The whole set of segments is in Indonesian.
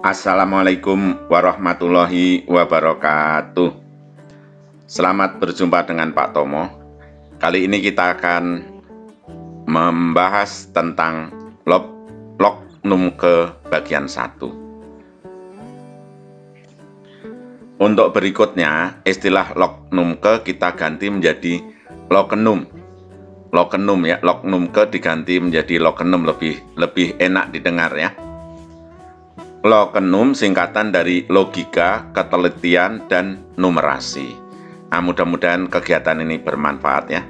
Assalamualaikum warahmatullahi wabarakatuh. Selamat berjumpa dengan Pak Tomo. Kali ini kita akan membahas tentang log numke bagian 1. Untuk berikutnya, istilah log numke kita ganti menjadi logenum. Logenum ya, log numke diganti menjadi logenum, lebih enak didengar ya. Logenum singkatan dari logika, ketelitian, dan numerasi. Nah, mudah-mudahan kegiatan ini bermanfaat ya.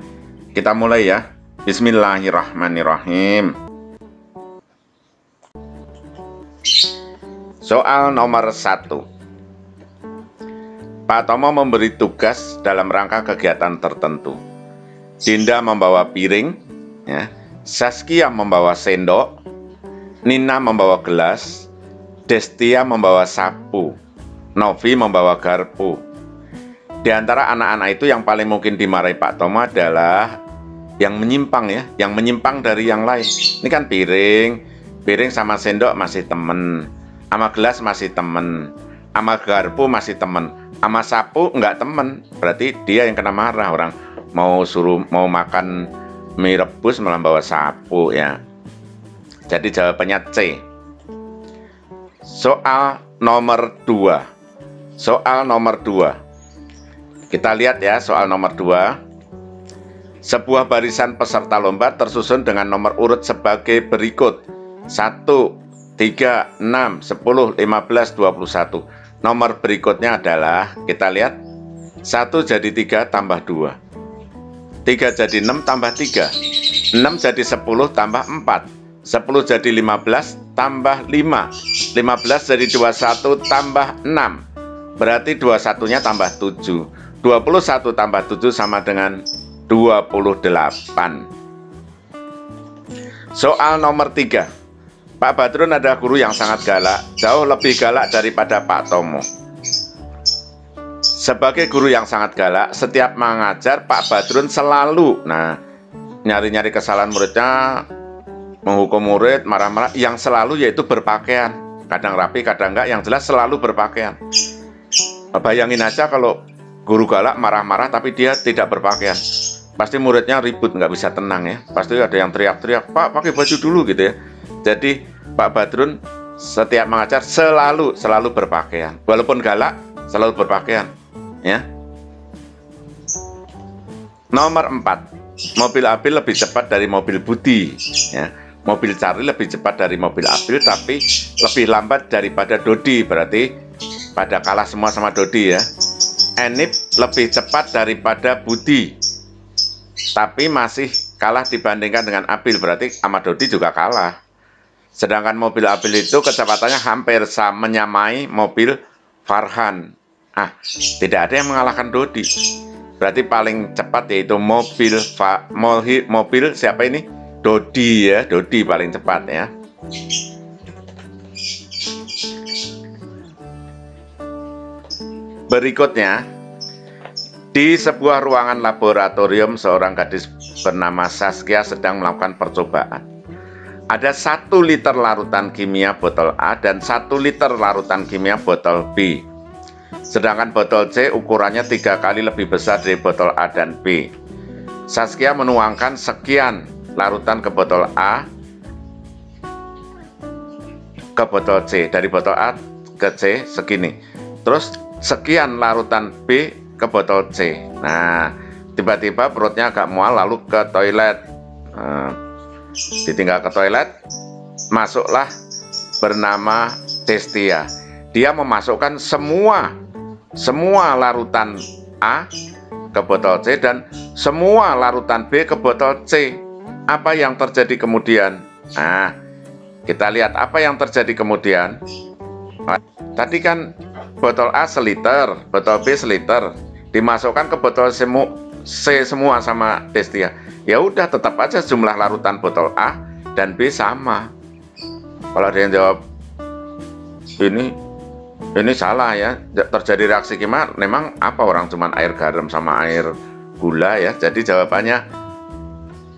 Kita mulai ya. Bismillahirrahmanirrahim. Soal nomor 1. Pak Tomo memberi tugas dalam rangka kegiatan tertentu. Dinda membawa piring, ya. Saskia membawa sendok, Nina membawa gelas, Destia membawa sapu, Novi membawa garpu. Di antara anak-anak itu yang paling mungkin dimarahi Pak Tomo adalah yang menyimpang ya, yang menyimpang dari yang lain. Ini kan piring sama sendok masih temen, sama gelas masih temen, sama garpu masih temen, sama sapu enggak temen. Berarti dia yang kena marah, orang mau makan mie rebus malah bawa sapu ya. Jadi jawabannya C. Soal nomor 2. Kita lihat ya soal nomor 2. Sebuah barisan peserta lomba tersusun dengan nomor urut sebagai berikut. 1, 3, 6, 10, 15, 21. Nomor berikutnya adalah, kita lihat, 1 jadi 3 tambah 2. 3 jadi 6 tambah 3. 6 jadi 10 tambah 4. 10 jadi 15 tambah 5. 15 jadi 21 tambah 6. Berarti 21-nya tambah 7. 21 tambah 7 sama dengan 28. Soal nomor 3. Pak Badrun adalah guru yang sangat galak, jauh lebih galak daripada Pak Tomo. Sebagai guru yang sangat galak, setiap mengajar Pak Badrun selalu nyari-nyari kesalahan muridnya, menghukum murid, marah-marah, yang selalu yaitu berpakaian. Kadang rapi, kadang enggak, yang jelas selalu berpakaian. Bayangin aja kalau guru galak marah-marah tapi dia tidak berpakaian. Pasti muridnya ribut, nggak bisa tenang ya. Pasti ada yang teriak-teriak, Pak pakai baju dulu gitu ya. Jadi Pak Badrun setiap mengajar selalu berpakaian. Walaupun galak, selalu berpakaian ya. Nomor 4. Mobil Abil lebih cepat dari mobil Budi ya. Mobil Charlie lebih cepat dari mobil Abil, tapi lebih lambat daripada Dodi. Berarti pada kalah semua sama Dodi ya. Enip lebih cepat daripada Budi, tapi masih kalah dibandingkan dengan Abil. Berarti sama Dodi juga kalah. Sedangkan mobil Abil itu kecepatannya hampir menyamai mobil Farhan. Tidak ada yang mengalahkan Dodi. Berarti paling cepat yaitu mobil siapa ini? Dodi ya, Dodi paling cepat ya. Berikutnya, di sebuah ruangan laboratorium seorang gadis bernama Saskia sedang melakukan percobaan. Ada 1 liter larutan kimia botol A dan 1 liter larutan kimia botol B. Sedangkan botol C ukurannya 3 kali lebih besar dari botol A dan B. Saskia menuangkan sekian larutan ke botol A ke botol C. Dari botol A ke C segini. Terus sekian larutan B ke botol C. Tiba-tiba perutnya agak mual lalu ke toilet. Ditinggal ke toilet, masuklah bernama Destia. Dia memasukkan semua larutan A ke botol C dan semua larutan B ke botol C. Apa yang terjadi kemudian? Kita lihat apa yang terjadi kemudian. Tadi kan botol A seliter, botol B seliter, dimasukkan ke botol C semua sama Destia. Ya udah, tetap aja jumlah larutan botol A dan B sama. Kalau ada yang jawab ini salah ya, terjadi reaksi kimia, memang apa orang cuman air garam sama air gula ya. Jadi jawabannya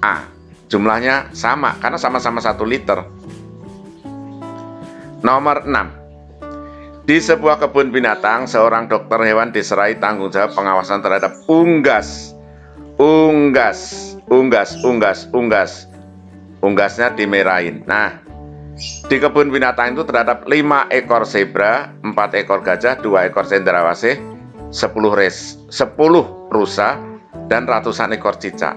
A. Jumlahnya sama karena sama-sama 1 liter. Nomor 6. Di sebuah kebun binatang, seorang dokter hewan diserai tanggung jawab pengawasan terhadap unggas. Unggasnya dimerahin. Nah, di kebun binatang itu terhadap 5 ekor zebra, 4 ekor gajah, 2 ekor cendrawasih, 10 rusa, dan ratusan ekor cicak.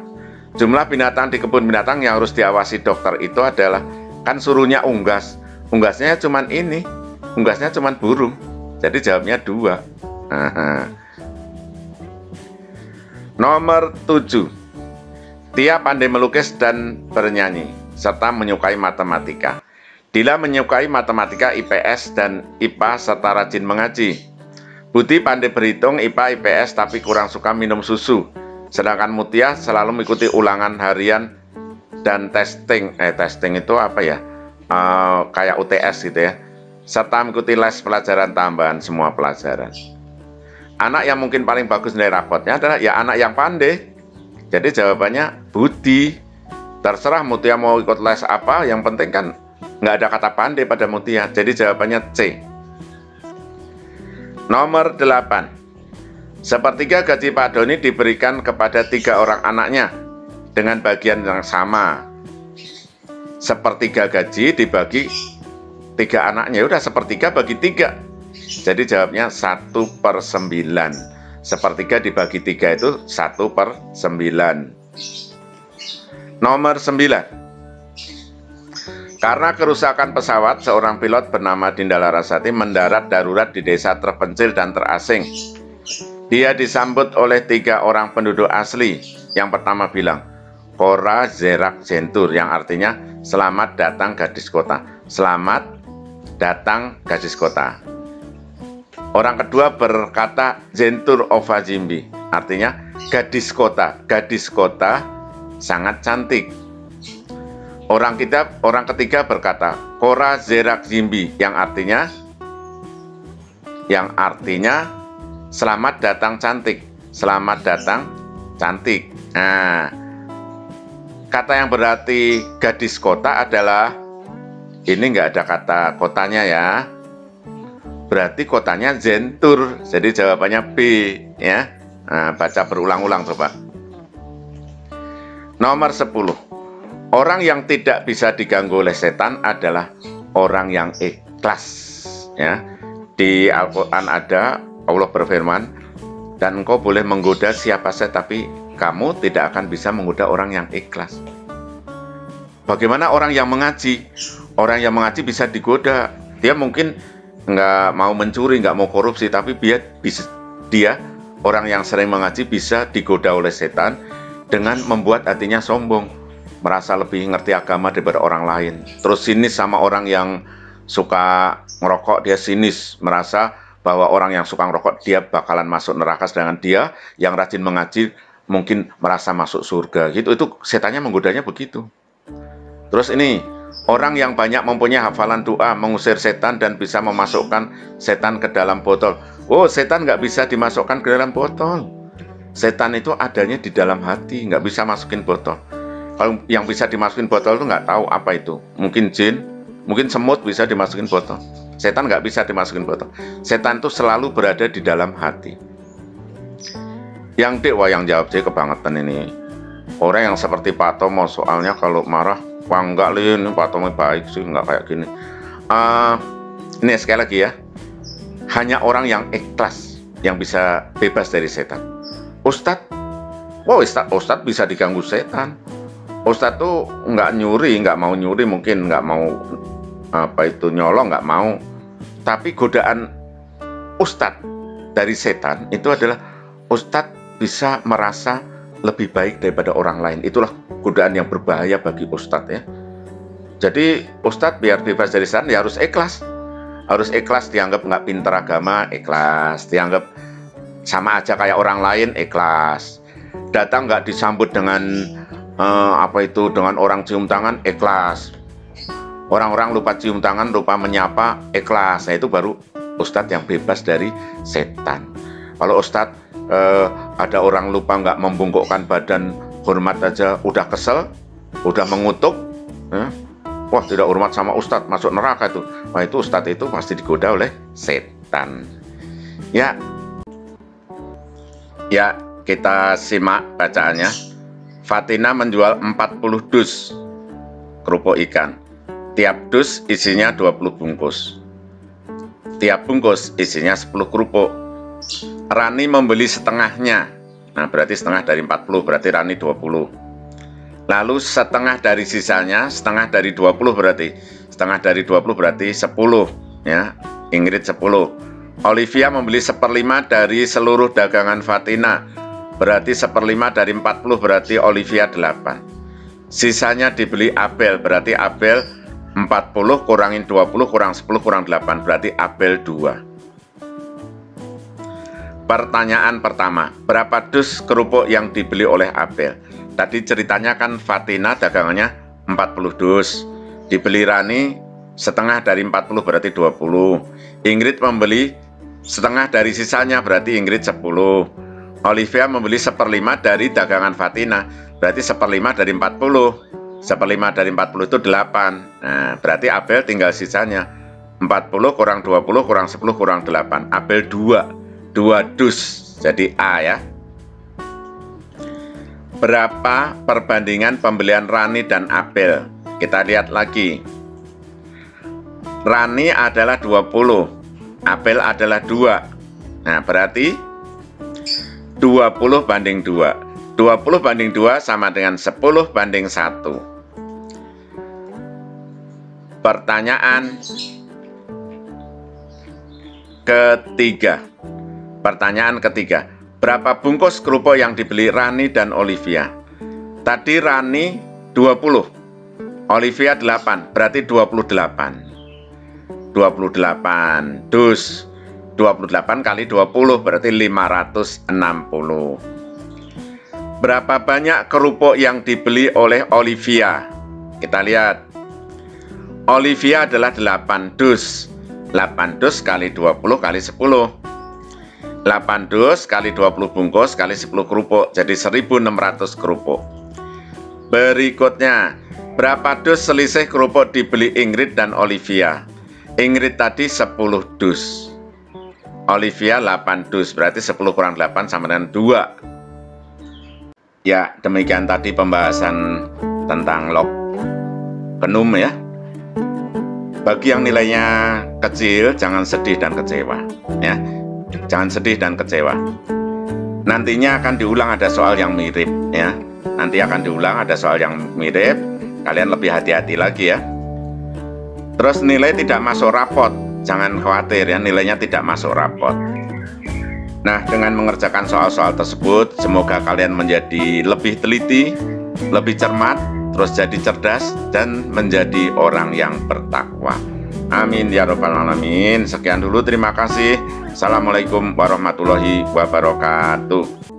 Jumlah binatang di kebun binatang yang harus diawasi dokter itu adalah, kan suruhnya unggas. Unggasnya cuman ini. Unggasnya cuma burung, jadi jawabnya 2. Nomor 7. Tia pandai melukis dan bernyanyi, serta menyukai matematika. Dila menyukai matematika, IPS, dan IPA, serta rajin mengaji. Budi pandai berhitung, IPA, IPS, tapi kurang suka minum susu. Sedangkan Mutia selalu mengikuti ulangan harian dan testing. Testing itu apa ya? Kayak UTS gitu ya. Serta mengikuti les pelajaran tambahan semua pelajaran. Anak yang mungkin paling bagus nilai rapotnya adalah ya anak yang pandai. Jadi jawabannya Budi. Terserah Mutia mau ikut les apa, yang penting kan nggak ada kata pandai pada Mutia. Jadi jawabannya C. Nomor 8. Sepertiga gaji Pak Doni diberikan kepada 3 orang anaknya dengan bagian yang sama. Sepertiga gaji dibagi 3 anaknya, udah sepertiga bagi 3. Jadi jawabnya 1/9. Sepertiga dibagi 3 itu 1/9. Nomor 9. Karena kerusakan pesawat, seorang pilot bernama Dinda Larasati mendarat darurat di desa terpencil dan terasing. Dia disambut oleh 3 orang penduduk asli. Yang pertama bilang, Kora Zerak Zentur, yang artinya selamat datang gadis kota. Selamat datang gadis kota. Orang kedua berkata Zentur Ovajimbi, artinya gadis kota. Gadis kota sangat cantik. Orang ketiga berkata Kora Zerak Zimbi, yang artinya selamat datang cantik. Selamat datang cantik. Nah, kata yang berarti gadis kota adalah, ini nggak ada kata kotanya ya, berarti kotanya Zentur. Jadi jawabannya B ya. Nah, baca berulang-ulang coba. Nomor 10. Orang yang tidak bisa diganggu oleh setan adalah orang yang ikhlas ya. Di Al-Quran ada, Allah berfirman, dan engkau boleh menggoda siapa saja, tapi kamu tidak akan bisa menggoda orang yang ikhlas. Bagaimana orang yang mengaji? Orang yang mengaji bisa digoda. Dia mungkin nggak mau mencuri, nggak mau korupsi, tapi dia orang yang sering mengaji bisa digoda oleh setan dengan membuat hatinya sombong, merasa lebih ngerti agama daripada orang lain. Terus sinis sama orang yang suka ngerokok, dia sinis, merasa bahwa orang yang suka ngerokok dia bakalan masuk neraka, sedangkan dia yang rajin mengaji mungkin merasa masuk surga. Gitu, itu setannya menggodanya begitu. Terus ini, orang yang banyak mempunyai hafalan doa mengusir setan dan bisa memasukkan setan ke dalam botol. Oh, setan nggak bisa dimasukkan ke dalam botol. Setan itu adanya di dalam hati, nggak bisa masukin botol. Kalau yang bisa dimasukin botol itu nggak tahu apa itu. Mungkin jin, mungkin semut bisa dimasukin botol. Setan nggak bisa dimasukin botol. Setan itu selalu berada di dalam hati. Yang wah yang jawab sih kebangetan ini. Orang yang seperti Pak Tomo, soalnya kalau marah, wah enggak Lin, Pak Tomo baik sih, nggak kayak gini. Ini sekali lagi ya. Hanya orang yang ikhlas yang bisa bebas dari setan. Ustadz, Ustadz bisa diganggu setan. Ustadz tuh nggak nyuri, nggak mau nyuri, mungkin nggak mau nyolong, nggak mau. Tapi godaan Ustadz dari setan itu adalah Ustadz bisa merasa lebih baik daripada orang lain. Itulah godaan yang berbahaya bagi Ustadz ya. Jadi Ustadz biar bebas dari setan ya harus ikhlas. Harus ikhlas, dianggap nggak pinter agama, ikhlas. Dianggap sama aja kayak orang lain, ikhlas. Datang nggak disambut dengan dengan orang cium tangan, ikhlas. Orang-orang lupa cium tangan, lupa menyapa, ikhlas. Nah itu baru Ustadz yang bebas dari setan. Kalau Ustadz ada orang lupa nggak membungkukkan badan, hormat aja udah kesel, udah mengutuk, wah tidak hormat sama Ustadz, masuk neraka tuh. Nah itu Ustadz itu pasti digoda oleh setan. hutan. Ya, kita simak bacaannya. Fatina menjual 40 dus kerupuk ikan. Tiap dus isinya 20 bungkus. Tiap bungkus isinya 10 kerupuk. Rani membeli setengahnya. Nah, berarti setengah dari 40, berarti Rani 20. Lalu setengah dari sisanya, setengah dari 20 berarti. Setengah dari 20 berarti 10, ya. Ingrid 10. Olivia membeli 1/5 dari seluruh dagangan Fatina. Berarti 1/5 dari 40 berarti Olivia 8. Sisanya dibeli Abel, berarti Abel 40 kurangin 20 kurang 10 kurang 8, berarti Abel 2. Pertanyaan pertama, berapa dus kerupuk yang dibeli oleh Abel? Tadi ceritanya kan Fatina dagangannya 40 dus. Dibeli Rani setengah dari 40 berarti 20. Ingrid membeli setengah dari sisanya berarti Ingrid 10. Olivia membeli 1/5 dari dagangan Fatina, berarti 1/5 dari 40. 1/5 dari 40 itu 8. Nah, berarti Abel tinggal sisanya. 40 kurang 20 kurang 10 kurang 8. Abel 2 dus. Jadi A ya. Berapa perbandingan pembelian Rani dan Abel? Kita lihat lagi. Rani adalah 20, Abel adalah 2. Nah, berarti 20 banding 2. 20 banding 2 sama dengan 10 banding 1. Pertanyaan ketiga. Pertanyaan ketiga. Berapa bungkus kerupuk yang dibeli Rani dan Olivia? Tadi Rani 20, Olivia 8, berarti 28. 28 dus. 28 kali 20 berarti 560. Berapa banyak kerupuk yang dibeli oleh Olivia? Kita lihat. Olivia adalah 8 dus. 8 dus kali 20 kali 10. 8 dus kali 20 bungkus kali 10 kerupuk, jadi 1.600 kerupuk. Berikutnya, berapa dus selisih kerupuk dibeli Ingrid dan Olivia? Ingrid tadi 10 dus. Olivia 8 dus, berarti 10 kurang 8 sama dengan 2. Ya, demikian tadi pembahasan tentang log kenum ya. Bagi yang nilainya kecil, jangan sedih dan kecewa ya. Jangan sedih dan kecewa. Nantinya akan diulang ada soal yang mirip ya. Nanti akan diulang ada soal yang mirip. Kalian lebih hati-hati lagi ya. Terus nilai tidak masuk rapot. Jangan khawatir ya, nilainya tidak masuk rapot. Nah, dengan mengerjakan soal-soal tersebut, semoga kalian menjadi lebih teliti, lebih cermat, terus jadi cerdas dan menjadi orang yang bertakwa. Amin ya rabbal alamin. Sekian dulu, terima kasih. Assalamualaikum warahmatullahi wabarakatuh.